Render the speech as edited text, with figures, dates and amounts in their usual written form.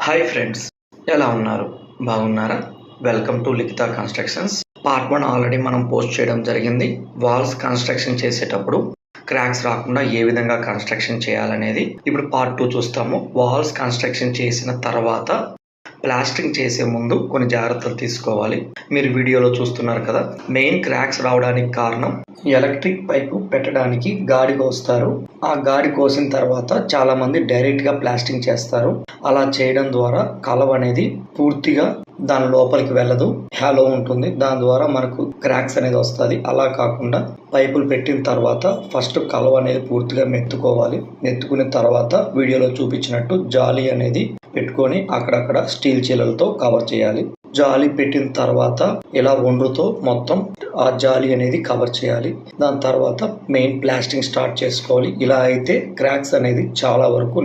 Hi friends, ఎలా ఉన్నారు? బాగున్నారా? Welcome to Likhita constructions. Part 1 already మనం పోస్ట్ చేయడం జరిగింది. వాల్స్ కన్స్ట్రక్షన్ చేసేటప్పుడు క్రాక్స్ రాకుండా ఏ విధంగా కన్స్ట్రక్షన్ చేయాలనేది. ఇప్పుడు పార్ట్ 2 చూస్తాము. వాల్స్ కన్స్ట్రక్షన్ చేసిన తర్వాత ప్లాస్టరింగ్ చేసే ముందు కొన్ని జాగ్రత్తలు తీసుకోవాలి. మీరు వీడియోలో చూస్తున్నారు కదా, మెయిన్ క్రాక్స్ రావడానికి కారణం ఎలక్ట్రిక్ పైపు పెట్టడానికి గాడి కోస్తారు. ఆ గాడి కోసిన తర్వాత చాలా మంది డైరెక్ట్ గా ప్లాస్టింగ్ చేస్తారు. అలా చేయడం ద్వారా కలవ అనేది పూర్తిగా దాని లోపలికి వెళ్ళదు, హ్యాలో ఉంటుంది. దాని ద్వారా మనకు క్రాక్స్ అనేది వస్తుంది. అలా కాకుండా పైపులు పెట్టిన తర్వాత ఫస్ట్ కలవ అనేది పూర్తిగా మెత్తుకోవాలి. మెత్తుకున్న తర్వాత వీడియోలో చూపించినట్టు జాలి అనేది పెట్టుకొని అక్కడక్కడ స్టీల్ చీలలతో కవర్ చేయాలి. జాలి పెట్టిన తర్వాత ఇలా ఒండ్రుతో మొత్తం ఆ జాలి అనేది కవర్ చేయాలి. దాని తర్వాత మెయిన్ ప్లాస్టింగ్ స్టార్ట్ చేసుకోవాలి. ఇలా అయితే క్రాక్స్ అనేది చాలా వరకు